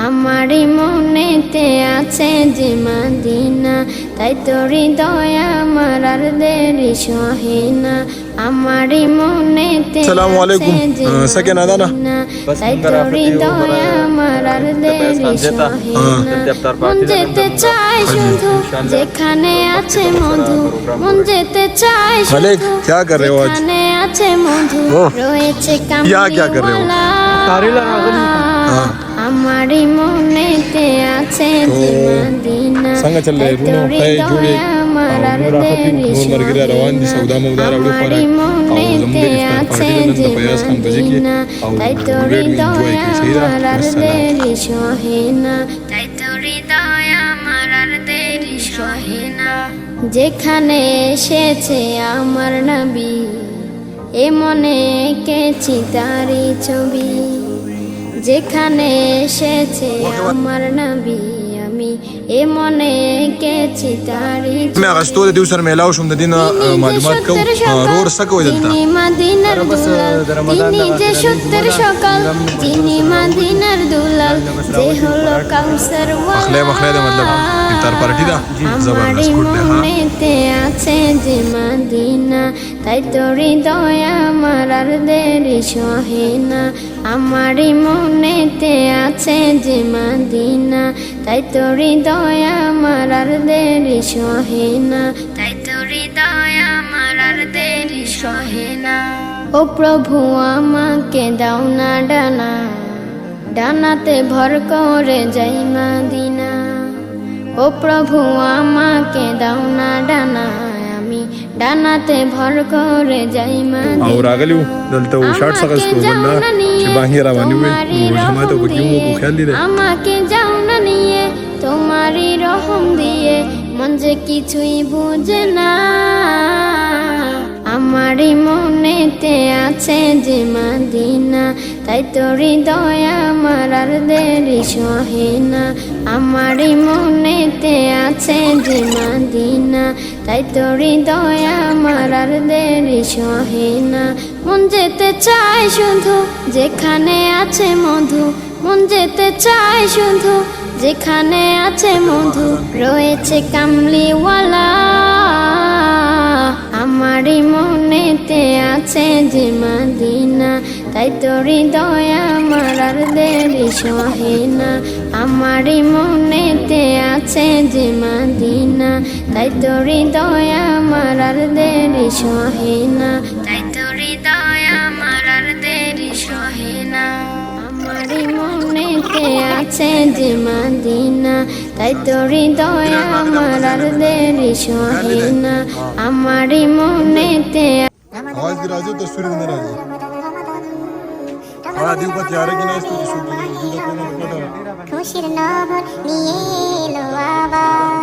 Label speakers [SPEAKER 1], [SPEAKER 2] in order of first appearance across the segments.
[SPEAKER 1] আমারই মনেতে আছে যে মদিনা, তাই তো হৃদয় আমার আর দেরি সহে না। আমারই মনেতে আছে যে মদিনা, তাই তো হৃদয় আমার আর দেরি সহে না। মন যেতে চায় শুধু যেখানে আছে মধু, মন যেতে চায় শুধু যেখানে আছে মধু, রয়েছে কামলিওয়ালা। আমারই মনেতে আছে যে মদিনা, তাই তো হৃদয় আমার আর দেরি সহে না। আমারই মনেতে আছে যে মদিনা, তাই তো হৃদয় আমার আর দেরি সহে না, তাই তো হৃদয় আমার আর দেরি সহে না। যেখানে এসেছে আমার নবী, এ মনে এঁকেছি তারই ছবি। যেখানে এসেছে আমার নবী, আমি এ মনে এঁকেছি তারই ছবি।
[SPEAKER 2] Todo de usar melao shum dadina malumat ko ror sako idalta
[SPEAKER 1] তিনি মদিনার দুলাল, তিনি যে সত্যের সকাল, তিনি মদিনার দুলাল, যে হলো কাউসার ওয়ালা।
[SPEAKER 2] makhla da matlab iftar party da
[SPEAKER 1] আমারই মনেতে আছে যে মদিনা, তাই তো হৃদয় আমার আর দেরি সহে না। আমারই মনেতে আছে যে মদিনা, তাই তো হৃদয় আমার আর দেরি সহে না, তাই তো হৃদয় আমার আর দেরি সহে না। ও প্রভু আমাকে দাও না ডানা, ডানাতে ভর করে যাই মদিনা। ও প্রভু আমাকে দাও না ডানা, আমি ডানাতে ভর করে যাই মদিনা।
[SPEAKER 2] और आगे लियो दलता वो शॉट सकस तो वरना बाहर रावणी हुए जमा तो क्यों वो ख्याल दी रे।
[SPEAKER 1] আমাকে যাও না নিয়ে তোমারই রহম দিয়ে, মন যে কিছুই বুঝে না। আমারই মনেতে আছে যে মদিনা, তাই তো হৃদয় আমার আর দেরি সহে না। আমারই মনেতে আছে যে মদিনা, তাই তো হৃদয় আমার আর দেরি সহে না। মন যেতে চায় শুধু যেখানে আছে মধু, মন যেতে চায় শুধু যেখানে আছে মধু, রয়েছে কামলিওয়ালা। আমারই মনেতে আছে যে মদিনা, তাই তো হৃদয় আমার আর দেরি সহে না। আমারই মনেতে আছে যে মদিনা, তাই তো হৃদয় আমার আর দেরি সহে না, তাই তো হৃদয় আমার আর দেরি সহে না। আমারই মনেতে আছে যে মদিনা, তাই তো হৃদয় আমার আর দেরি সহে না। আমারই মনেতে
[SPEAKER 2] आवाज गिरा जो तस्वीर में राजी हां दिउ का तैयार है कि ना इसको शूट जुदा कोन पटा
[SPEAKER 3] খুশির নহর নিয়ে এলো আবার,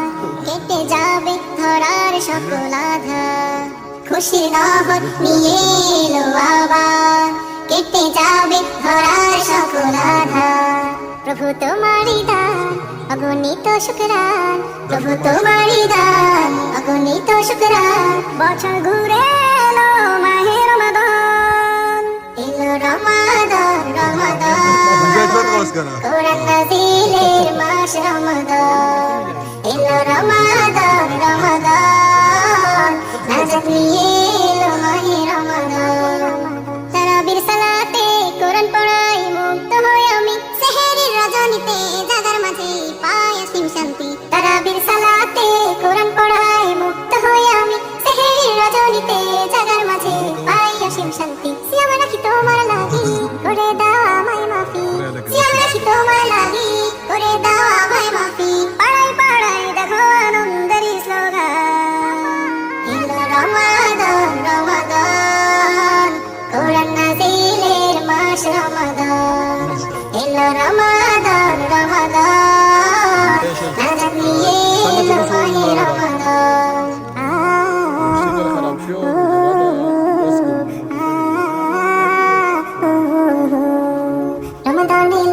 [SPEAKER 3] কেটে যাবে ধরার সকল আধার। খুশির নহর নিয়ে এলো আবার, কেটে যাবে ধরার সকল আধার। প্রভু তোমারই দান অগণিত শুকরান, প্রভু তোমারই দান অগণিত শুকরান। বছর ঘুরে এলো মাহে রমাদান, এলো রমাদান রমাদান, কোরআন নাজিলের মাস রমাদান। এলো রমাদান রমাদান, নাজাত নিয়ে এলো মাহে রমাদান। তারাবির সালাতে কোরআন পড়াই মুক্ত হয়ে আমি, সেহেরির রজনীতে জাগার মাঝে পাই অসীম শান্তি। তারাবির সালাতে কোরআন পড়াই মুক্ত হয়ে আমি, সেহেরির রজনীতে জাগার মাঝে পাই অসীম শান্তি। সিয়াম রাখি তোমার লাগি করে দাও আমায় মাফি, সিয়াম রাখি তোমার লাগি করে দাও আমায় মাফি। পাড়াই পাড়াই দেখো আনন্দের স্লোগান, এলো রমাদান রমাদান, কোরআন নাজিলের মাস রমাদান। এলো রমাদান রমাদান, নাজাত নিয়ে এলো মাহে রমাদান। রমাদানে